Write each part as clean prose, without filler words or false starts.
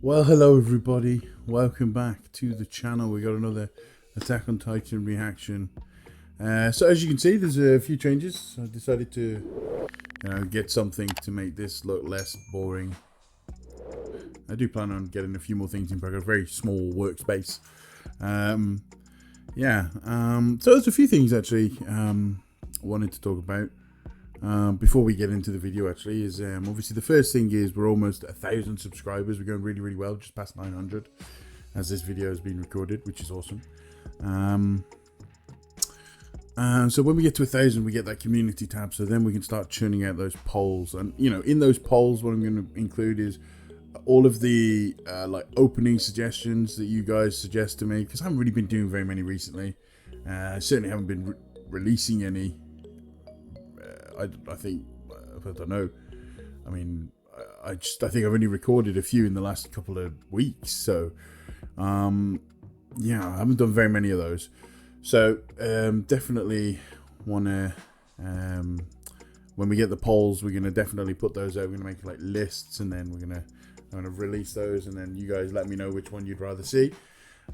Well, hello everybody. Welcome back to the channel. We got another Attack on Titan reaction. So as you can see, there's a few changes. I decided to, get something to make this look less boring. I do plan on getting a few more things in, but I've got a very small workspace. So there's a few things actually I wanted to talk about. Before we get into the video, actually, is obviously the first thing is we're almost 1,000 subscribers. We're going really, really well, just past 900 as this video has been recorded, which is awesome. So when we get to 1,000, we get that community tab, so then we can start churning out those polls. And in those polls, what I'm going to include is all of the like opening suggestions that you guys suggest to me, because I haven't really been doing very many recently. I certainly haven't been releasing any. I don't know. I mean, I think I've only recorded a few in the last couple of weeks. So, I haven't done very many of those. So, definitely want to, when we get the polls, we're going to definitely put those out. We're going to make like lists, and then I'm going to release those, and then you guys let me know which one you'd rather see.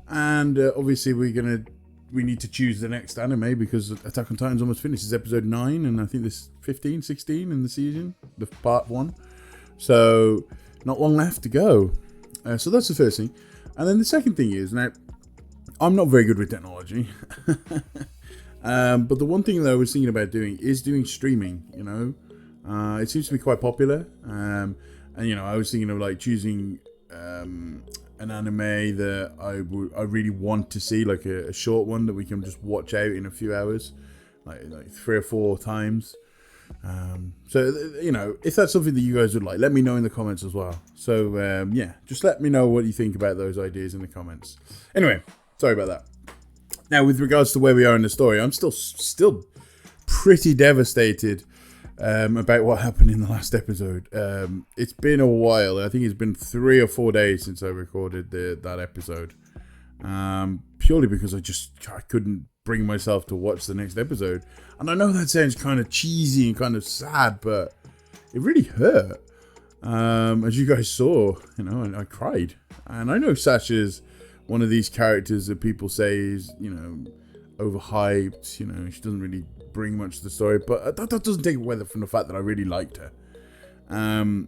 And obviously we need to choose the next anime, because Attack on Titan's almost finished. It's episode 9, and I think there's 15, 16 in the season, the part 1. So, not long left to go. So that's the first thing. And then the second thing is, now, I'm not very good with technology. But the one thing that I was thinking about doing is doing streaming, It seems to be quite popular. And, I was thinking of, like, choosing an anime that I really want to see, like a short one that we can just watch out in a few hours, like 3 or 4 times. So if that's something that you guys would like, let me know in the comments as well. So just let me know what you think about those ideas in the comments. Anyway, sorry about that. Now, with regards to where we are in the story, I'm still pretty devastated about what happened in the last episode. It's been a while. I think it's been 3 or 4 days since I recorded that episode. Purely because I couldn't bring myself to watch the next episode. And I know that sounds kind of cheesy and kind of sad, but it really hurt. As you guys saw, I cried. And I know Sasha's one of these characters that people say is, overhyped. She doesn't really bring much to the story, but that doesn't take away from the fact that I really liked her. And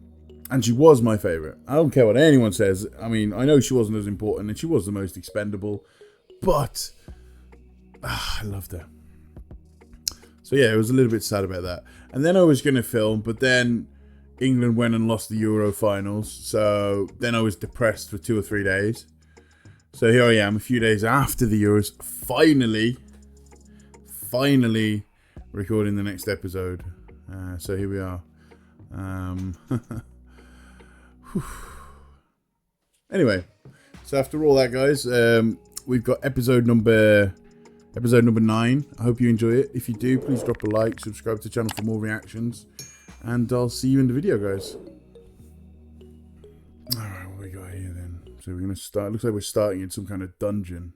she was my favorite. I don't care what anyone says. I mean, I know she wasn't as important, and she was the most expendable, but I loved her. So yeah, it was a little bit sad about that. And then I was going to film, but then England went and lost the Euro finals, so then I was depressed for 2 or 3 days. So here I am, a few days after the Euros, finally recording the next episode. So here we are. Anyway, so after all that, guys, we've got episode number 9. I hope you enjoy it. If you do, please drop a like, subscribe to the channel for more reactions, and I'll see you in the video, guys. Alright, what we got here then? So we're going to start. Looks like we're starting in some kind of dungeon.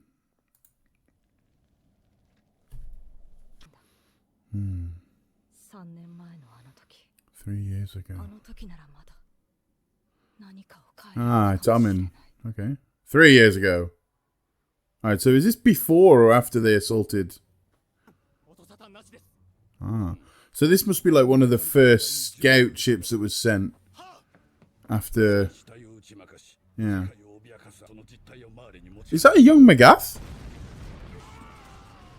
3 years ago. Ah, it's Amin. Okay. 3 years ago. Alright, so is this before or after they assaulted? Ah. So this must be like one of the first scout ships that was sent after. Yeah. Is that a young Magath?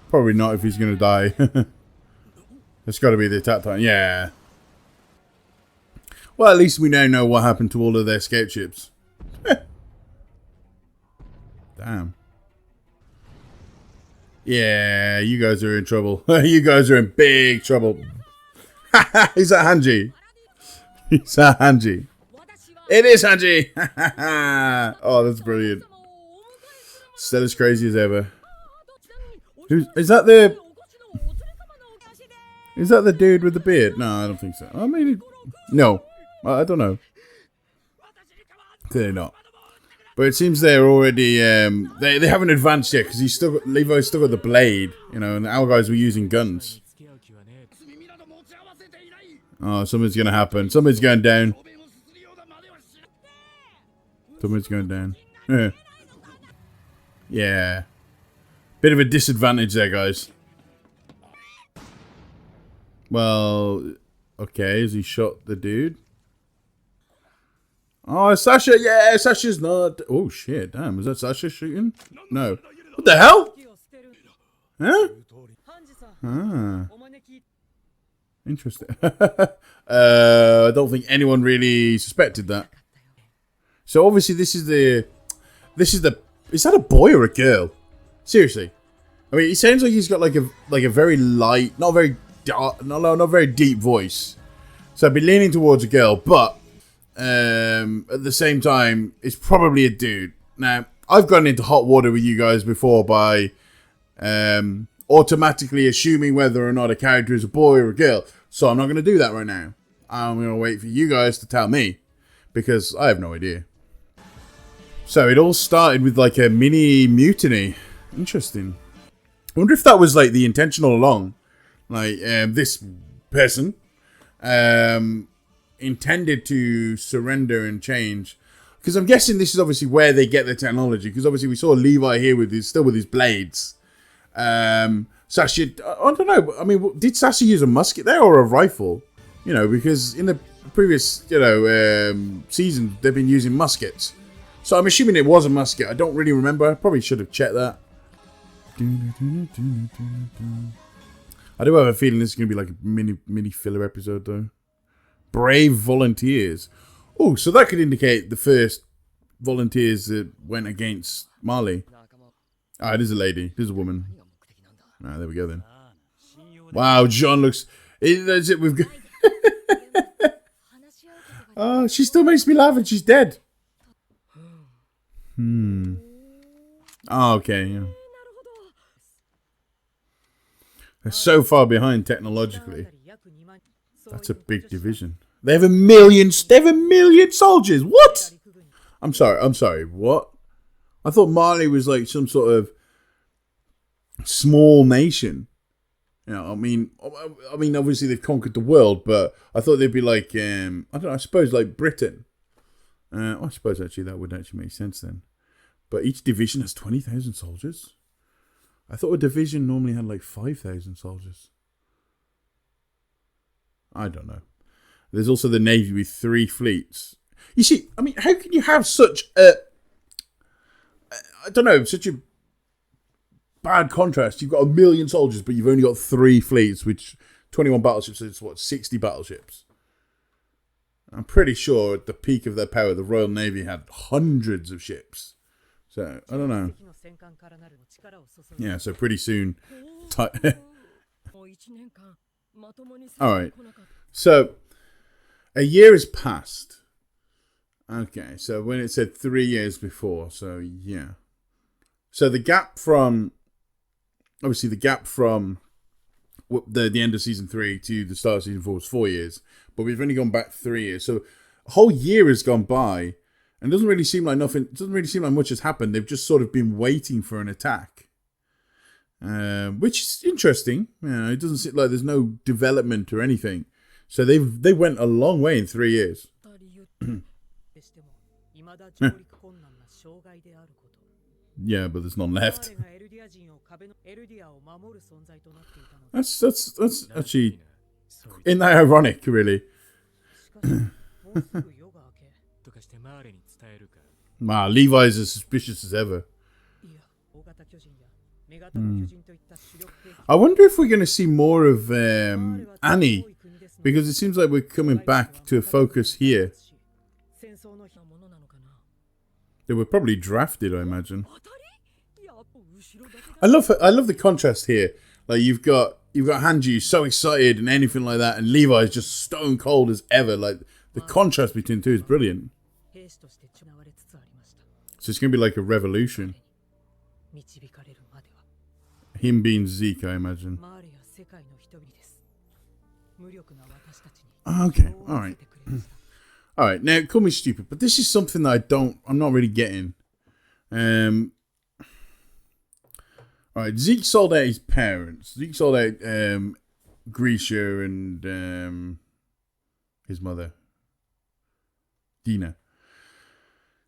Probably not if he's going to die. It's got to be the attack time. Yeah. Well, at least we now know what happened to all of their scout ships. Damn. Yeah, you guys are in trouble. You guys are in big trouble. Is that Hanji? Is that Hanji? It is Hanji! Oh, that's brilliant. Still as crazy as ever. Is that the... Is that the dude with the beard? No, I don't think so. I mean, no. I don't know. Clearly not. But it seems they're already, they haven't advanced yet, because Levi's still got the blade, and our guys were using guns. Oh, something's going to happen. Something's going down. Momentum's going down. Yeah. Bit of a disadvantage there, guys. Well, okay, has he shot the dude? Oh, Sasha, yeah, Sasha's not... Oh, shit, damn, was that Sasha shooting? No. What the hell? Huh? Ah. Interesting. I don't think anyone really suspected that. So obviously this is the... Is that a boy or a girl? Seriously. I mean, it sounds like he's got like a very light, not very dark, not very deep voice. So I'd be leaning towards a girl, but at the same time, it's probably a dude. Now, I've gone into hot water with you guys before by automatically assuming whether or not a character is a boy or a girl. So I'm not going to do that right now. I'm going to wait for you guys to tell me, because I have no idea. So it all started with like a mini mutiny. Interesting. I wonder if that was like the intention all along. Like this person intended to surrender and change. Because I'm guessing this is obviously where they get the technology. Because obviously we saw Levi here with his, still with his blades. Sasha, I don't know. I mean, did Sasha use a musket there or a rifle? You know, because in the previous, season, they've been using muskets. So I'm assuming it was a musket. I don't really remember. I probably should have checked that. I do have a feeling this is going to be like a mini filler episode, though. Brave volunteers. Oh, so that could indicate the first volunteers that went against Marley. Ah, it is a lady. It is a woman. Ah, there we go then. Wow, John looks... That's it, we've got... Oh, she still makes me laugh and she's dead. Oh, okay, yeah. They're so far behind technologically. That's a big division. They have a million soldiers. What? I'm sorry. What? I thought Marley was like some sort of small nation. You know, I mean, obviously they've conquered the world, but I thought they'd be like, I don't know. I suppose like Britain. I suppose actually that would actually make sense then. But each division has 20,000 soldiers. I thought a division normally had like 5,000 soldiers. I don't know. There's also the Navy with 3 fleets. You see, I mean, how can you have such a... I don't know, such a bad contrast. You've got 1 million soldiers, but you've only got 3 fleets, which 21 battleships is what, 60 battleships. I'm pretty sure at the peak of their power, the Royal Navy had hundreds of ships. So, I don't know. Yeah, so pretty soon... Alright. So, a year has passed. Okay, so when it said 3 years before, so yeah. So the gap from... Obviously, the gap from the end of Season 3 to the start of Season 4 was 4 years. But we've only gone back 3 years. So a whole year has gone by. And it doesn't really seem like nothing... It doesn't really seem like much has happened. They've just sort of been waiting for an attack. Which is interesting. You know, it doesn't seem like there's no development or anything. So they went a long way in 3 years. Yeah, but there's none left. That's actually... Isn't that ironic, really? Wow, Levi's as suspicious as ever. I wonder if we're going to see more of Annie, because it seems like we're coming back to a focus here. They were probably drafted, I imagine. I love the contrast here. Like you've got Hanji so excited and anything like that, and Levi's just stone cold as ever. Like the contrast between the two is brilliant. So it's going to be like a revolution. Him being Zeke, I imagine. Okay, alright. Alright, now call me stupid, but this is something that I'm not really getting. Alright, Zeke sold out his parents. Zeke sold out Grisha and his mother, Dina.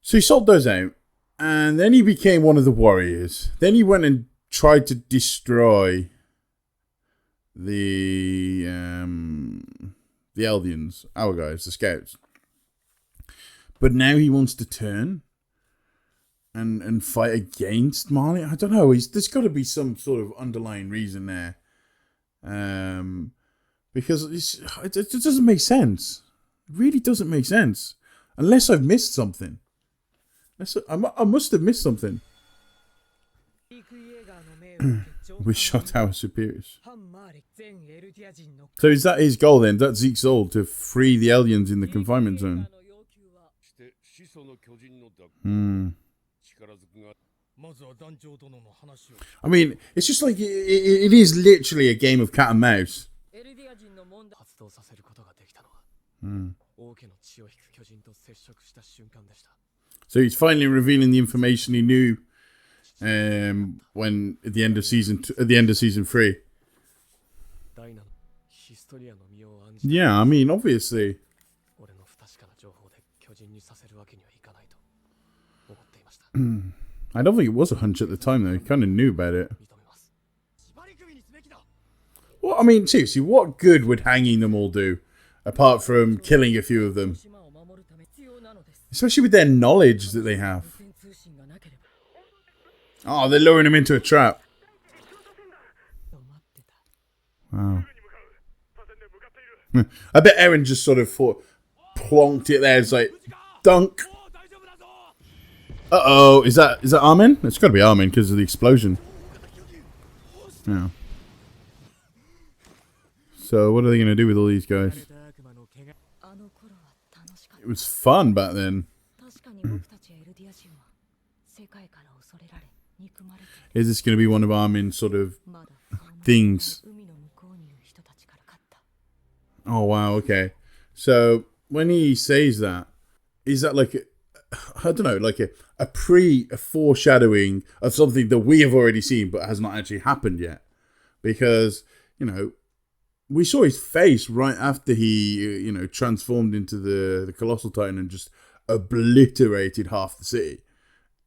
So he sold those out, and then he became one of the warriors. Then he went and tried to destroy the Eldians, our guys, the scouts. But now he wants to turn and fight against Marlean. I don't know. There's got to be some sort of underlying reason there, because it doesn't make sense. It really doesn't make sense, unless I've missed something. I must have missed something. We shot our superiors. So is that his goal then? That's Zeke's goal, to free the aliens in the confinement zone? I mean, it's just like it is literally a game of cat and mouse. So he's finally revealing the information he knew when at the end of season 3. Yeah, I mean, obviously. I don't think it was a hunch at the time, though. He kind of knew about it. Well, I mean, seriously, what good would hanging them all do, apart from killing a few of them? Especially with their knowledge that they have. Oh, they're luring him into a trap. Wow. I bet Eren just sort of plonked it there. It's like, dunk. Uh-oh. Is that Armin? It's got to be Armin because of the explosion. Yeah. So what are they going to do with all these guys? It was fun back then. Is this going to be one of Armin's sort of things? Oh, wow, okay. So, when he says that, is that like, I don't know, like a foreshadowing of something that we have already seen but has not actually happened yet? Because, you know, we saw his face right after he, you know, transformed into the Colossal Titan and just obliterated half the city.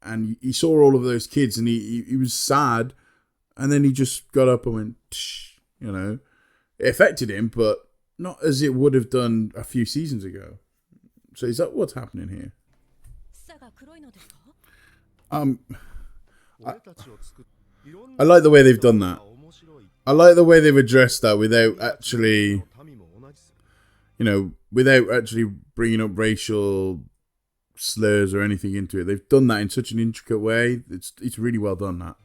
And he saw all of those kids and he was sad. And then he just got up and went, tsh, you know. It affected him, but not as it would have done a few seasons ago. So is that what's happening here? I like the way they've done that. I like the way they've addressed that without actually, you know, without actually bringing up racial slurs or anything into it. They've done that in such an intricate way. It's really well done, that.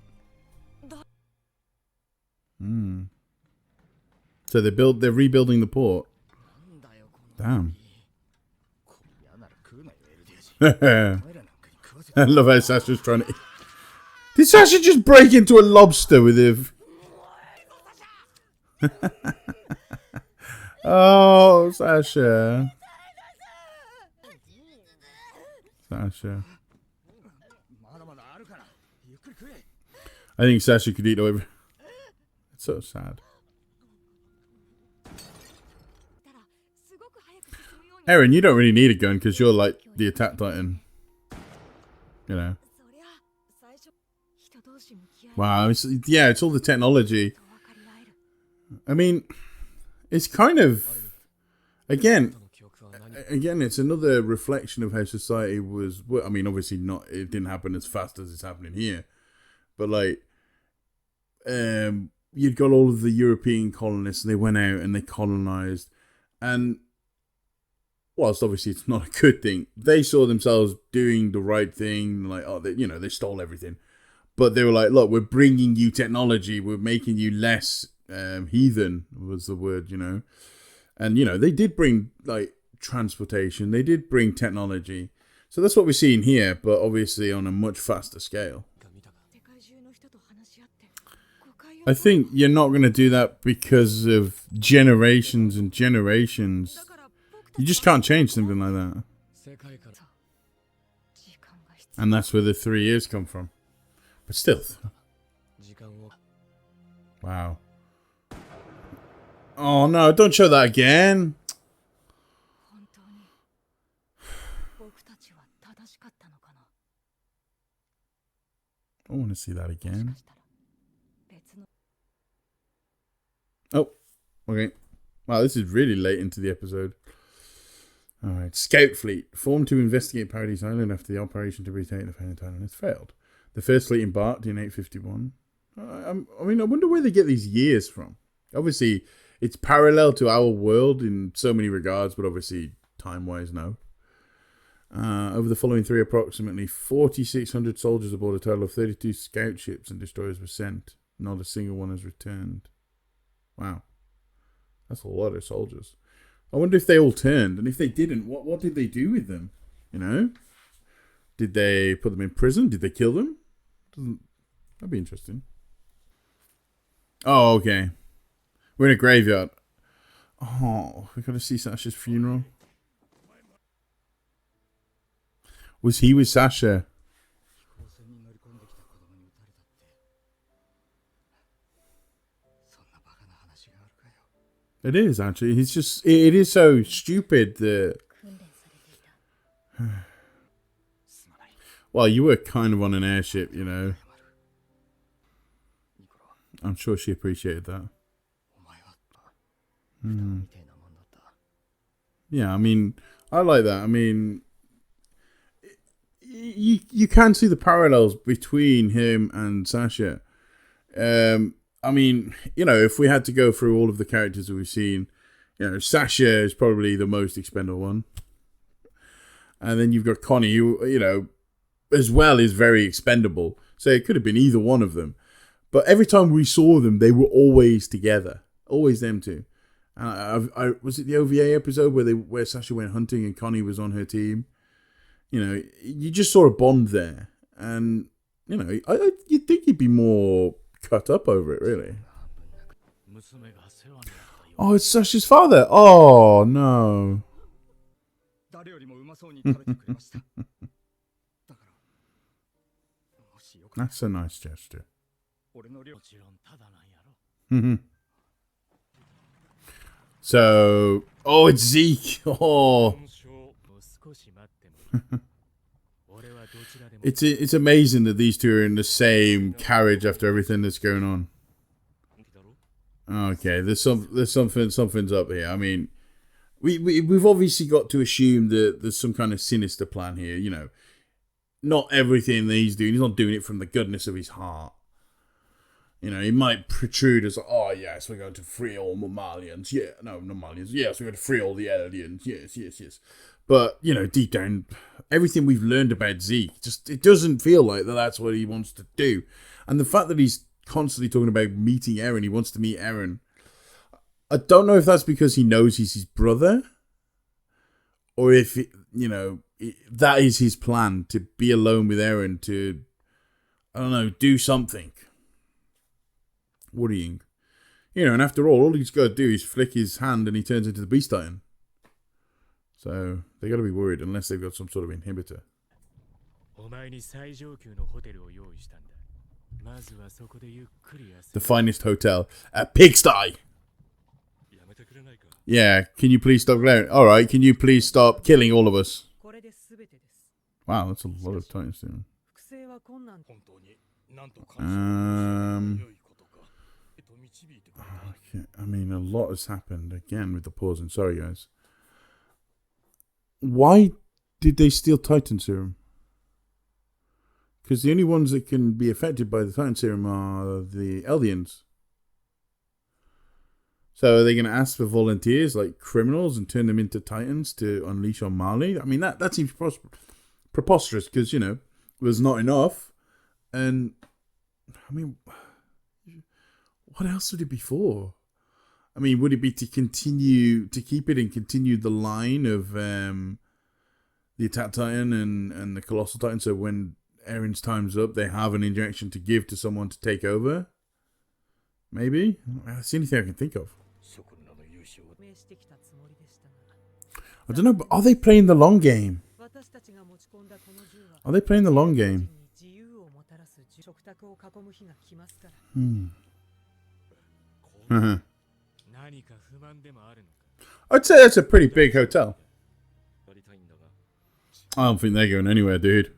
So they're rebuilding the port. Damn. I love how Sasha's trying to... Did Sasha just break into a lobster with him? Oh, Sasha. Sasha. I think Sasha could eat over. It's so sad. Eren, you don't really need a gun because you're like the attack titan. You know. Wow, it's all the technology. I mean, it's kind of, again, it's another reflection of how society was. I mean, obviously it didn't happen as fast as it's happening here, but like, you'd got all of the European colonists and they went out and they colonized, and whilst obviously it's not a good thing, they saw themselves doing the right thing. Like, oh, they stole everything, but they were like, look, we're bringing you technology, we're making you less heathen was the word, you know. And, you know, they did bring, like, transportation. They did bring technology. So that's what we're seeing here, but obviously on a much faster scale. I think you're not going to do that because of generations and generations. You just can't change something like that. And that's where the 3 years come from. But still. Wow. Oh no, don't show that again. I want to see that again. Oh, okay. Wow, this is really late into the episode. Alright, Scout Fleet. Formed to investigate Paradise Island after the operation to retake the Pennant Island has failed. The first fleet embarked in 851. I mean, I wonder where they get these years from. Obviously, it's parallel to our world in so many regards, but obviously, time-wise, no. Over the following three, approximately 4,600 soldiers aboard a total of 32 scout ships and destroyers were sent. Not a single one has returned. Wow. That's a lot of soldiers. I wonder if they all turned, and if they didn't, what did they do with them? You know? Did they put them in prison? Did they kill them? That'd be interesting. Oh, okay. We're in a graveyard. Oh, we got to see Sasha's funeral. Was he with Sasha? It is, actually. He's just... It is so stupid that... Well, you were kind of on an airship, you know. I'm sure she appreciated that. Yeah, I mean, I like that. I mean, you can see the parallels between him and Sasha. I mean, you know, if we had to go through all of the characters that we've seen, you know, Sasha is probably the most expendable one. And then you've got Connie, who, you know, as well is very expendable. So it could have been either one of them. But every time we saw them, they were always together. Always them two. And was it the OVA episode where Sasha went hunting and Connie was on her team? You know, you just saw a bond there. And, you know, you'd think he'd be more cut up over it, really. Oh, it's Sasha's father. Oh, no. That's a nice gesture. So, oh, it's Zeke. Oh. It's amazing that these two are in the same carriage after everything that's going on. Okay, something's up here. I mean, we've obviously got to assume that there's some kind of sinister plan here. You know, not everything that he's not doing it from the goodness of his heart. You know, he might protrude as, oh yes, we're going to free all Marleans. Yeah, no, not Marleans. Yes, we're going to free all the aliens. Yes. But, you know, deep down, everything we've learned about Zeke, it doesn't feel like that's what he wants to do. And the fact that he's constantly talking about meeting Eren, he wants to meet Eren. I don't know if that's because he knows he's his brother, or if, you know, that is his plan, to be alone with Eren, to, I don't know, do something. Worrying. You know, and after all he's got to do is flick his hand and he turns into the Beast Titan. So, they got to be worried unless they've got some sort of inhibitor. The finest hotel. A pigsty! Yeah, can you please stop glaring? Alright, can you please stop killing all of us? Wow, that's a lot of Titans. Okay, I mean, a lot has happened again with the pausing. Sorry, guys. Why did they steal Titan Serum? Because the only ones that can be affected by the Titan Serum are the Eldians. So are they going to ask for volunteers, like criminals, and turn them into Titans to unleash on Marley? I mean, that seems preposterous because, you know, there's not enough. And, I mean, what else would it be for? I mean, would it be to keep it and continue the line of the Attack Titan and the Colossal Titan, so when Eren's time's up, they have an injection to give to someone to take over? Maybe? That's the only thing I can think of. I don't know, but are they playing the long game? Are they playing the long game? I'd say that's a pretty big hotel. I don't think they're going anywhere, dude.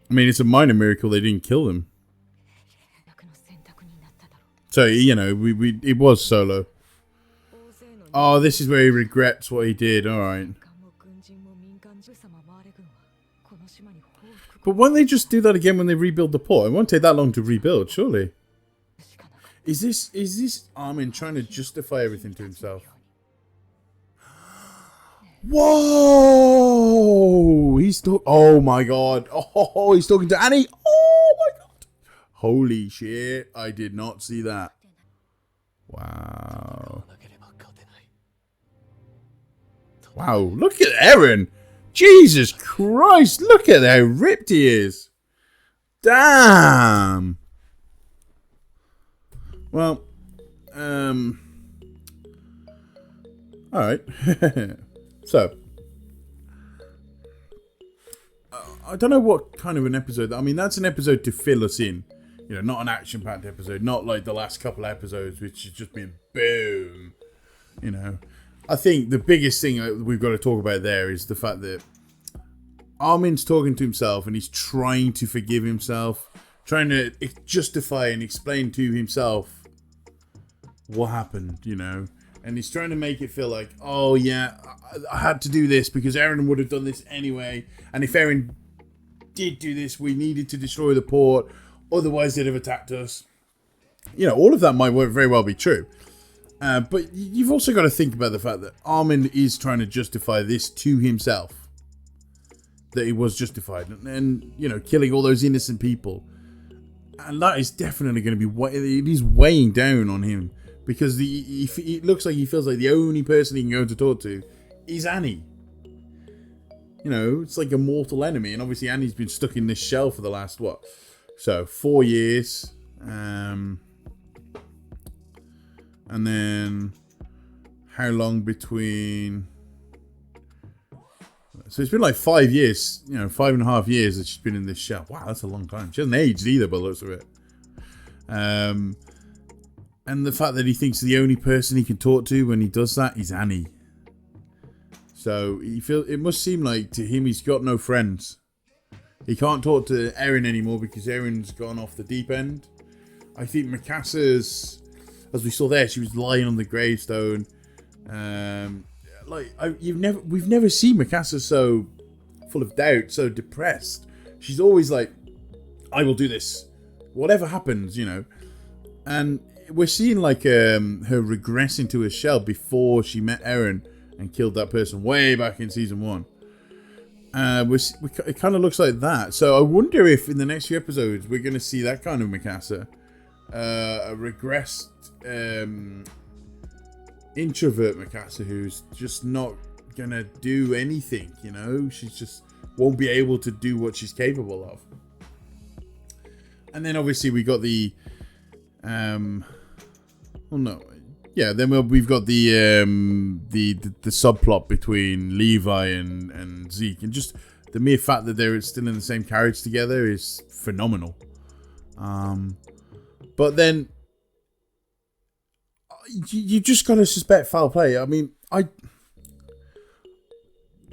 I mean, it's a minor miracle they didn't kill them. So, you know, it was Solo. Oh, this is where he regrets what he did. Alright. But won't they just do that again when they rebuild the port? It won't take that long to rebuild, surely. Is this Armin trying to justify everything to himself? Whoa! Oh my god. Oh, he's talking to Annie. Oh my god. Holy shit. I did not see that. Wow. Wow, look at Eren. Jesus Christ, look at how ripped he is. Damn. Well, alright. So, I don't know what kind of an episode. I mean, that's an episode to fill us in. You know, not an action-packed episode. Not like the last couple of episodes, which has just been boom. You know, I think the biggest thing we've got to talk about there is the fact that Armin's talking to himself and he's trying to forgive himself. Trying to justify and explain to himself what happened, you know. And he's trying to make it feel like, oh yeah, I had to do this because Eren would have done this anyway. And if Eren did do this, we needed to destroy the port. Otherwise, they'd have attacked us. You know, all of that might very well be true. But you've also got to think about the fact that Armin is trying to justify this to himself. That it was justified. And you know, killing all those innocent people. And that is definitely going to be, it is weighing down on him. Because it looks like he feels like the only person he can go to talk to is Annie. You know, it's like a mortal enemy. And obviously Annie's been stuck in this shell for the last, 4 years. And then how long between... So it's been like 5 years, 5.5 years that she's been in this shell. Wow, that's a long time. She hasn't aged either by the looks of it. And the fact that he thinks the only person he can talk to when he does that is Annie. So it must seem like to him he's got no friends. He can't talk to Eren anymore because Eren's gone off the deep end. I think Mikassa's, as we saw there, she was lying on the gravestone. We've never seen Mikasa so full of doubt, so depressed. She's always like, I will do this, whatever happens, you know. And we're seeing like her regress into her shell before she met Eren and killed that person way back in season 1. It kind of looks like that. So I wonder if in the next few episodes we're going to see that kind of Mikasa, a regressed introvert Mikasa who's just not going to do anything. You know, she's just won't be able to do what she's capable of. And then obviously we got the then we've got the subplot between Levi and Zeke, and just the mere fact that they're still in the same carriage together is phenomenal. But then you just gotta suspect foul play. I mean,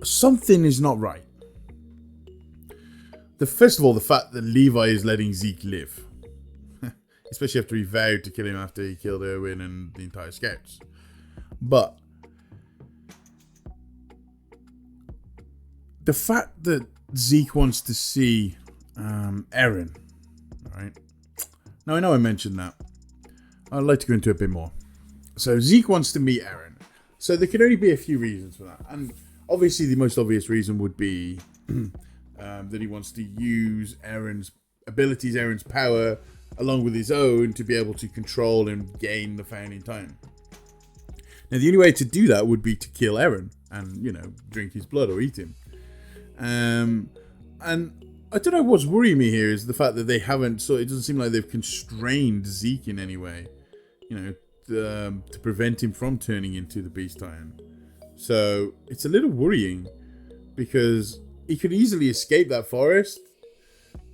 something is not right. First of all, the fact that Levi is letting Zeke live. Especially after he vowed to kill him after he killed Erwin and the entire scouts. But the fact that Zeke wants to see Eren, right? Now I know I mentioned that. I'd like to go into a bit more. So Zeke wants to meet Eren. So there can only be a few reasons for that. And obviously the most obvious reason would be that he wants to use Eren's abilities, Eren's power, along with his own, to be able to control and gain the Founding Time. Now, the only way to do that would be to kill Eren and, drink his blood or eat him. And I don't know what's worrying me here is the fact that they haven't, so it doesn't seem like they've constrained Zeke in any way, to prevent him from turning into the Beast Titan. So it's a little worrying because he could easily escape that forest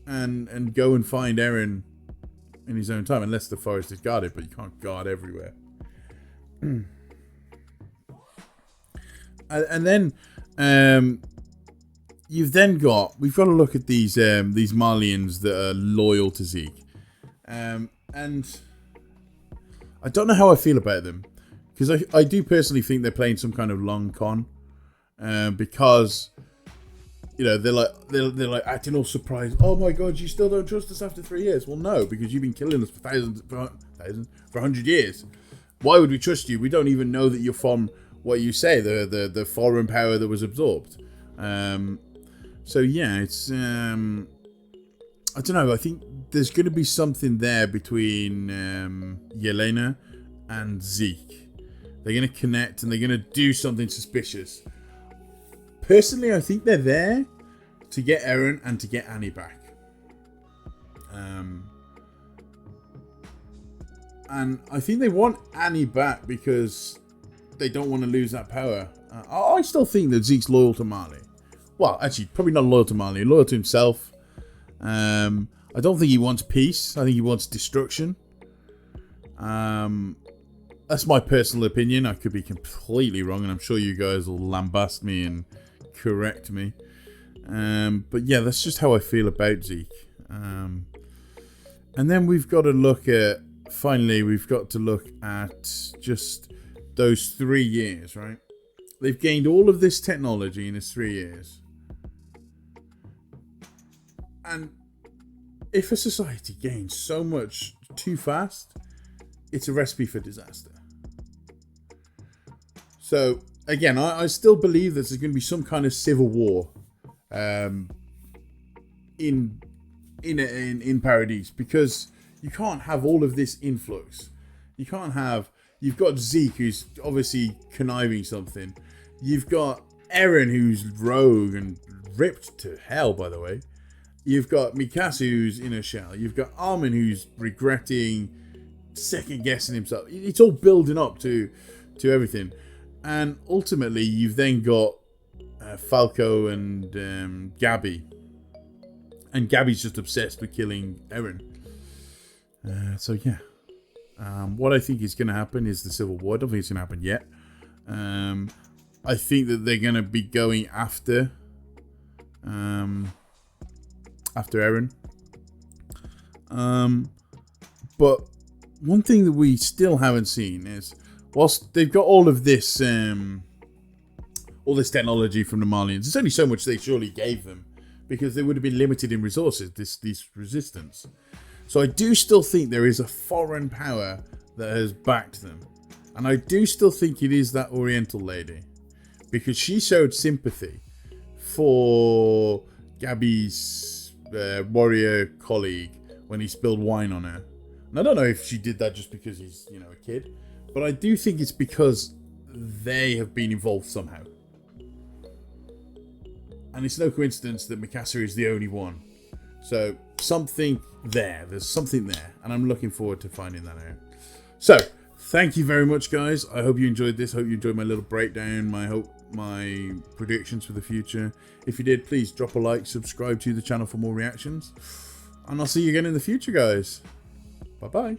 and go and find Eren in his own time, unless the forest is guarded, but you can't guard everywhere. And then we've got to look at these Marleans that are loyal to Zeke, and I don't know how I feel about them, because I do personally think they're playing some kind of long con, because they're like acting all surprised. Oh my god, you still don't trust us after 3 years? Well, no, because you've been killing us for for 100 years. Why would we trust you? We don't even know that you're from what you say, the foreign power that was absorbed. So yeah, it's I don't know. I think there's going to be something there between Yelena and Zeke. They're going to connect and they're going to do something suspicious. Personally, I think they're there to get Eren and to get Annie back. And I think they want Annie back because they don't want to lose that power. I still think that Zeke's loyal to Marley. Well, actually, probably not loyal to Marley. Loyal to himself. I don't think he wants peace. I think he wants destruction. That's my personal opinion. I could be completely wrong, and I'm sure you guys will lambast me and correct me. But yeah, that's just how I feel about Zeke. And then we've got to look at... Finally, we've got to look at just those 3 years, right? They've gained all of this technology in this 3 years. And if a society gains so much too fast, it's a recipe for disaster. So, again, I still believe there's going to be some kind of civil war in Paradise, because you can't have all of this influx. You can't have... You've got Zeke, who's obviously conniving something. You've got Eren, who's rogue and ripped to hell, by the way. You've got Mikasa, who's in a shell. You've got Armin, who's regretting, second-guessing himself. It's all building up to everything. And ultimately, you've then got Falco and Gabby. And Gabby's just obsessed with killing Eren. So yeah, what I think is going to happen is the Civil War. I don't think it's going to happen yet. I think that they're going to be going after Eren. But one thing that we still haven't seen is, whilst they've got all this technology from the Marleans, there's only so much they surely gave them, because they would have been limited in resources. This resistance. So I do still think there is a foreign power that has backed them. And I do still think it is that Oriental lady. Because she showed sympathy for Gabby's warrior colleague when he spilled wine on her. And I don't know if she did that just because he's, a kid. But I do think it's because they have been involved somehow. And it's no coincidence that Mikasa is the only one. So, there's something there, and I'm looking forward to finding that out. So, thank you very much, guys. I hope you enjoyed this. Hope you enjoyed my little breakdown, my predictions for the future. If you did, please drop a like, subscribe to the channel for more reactions, and I'll see you again in the future, guys. Bye-bye.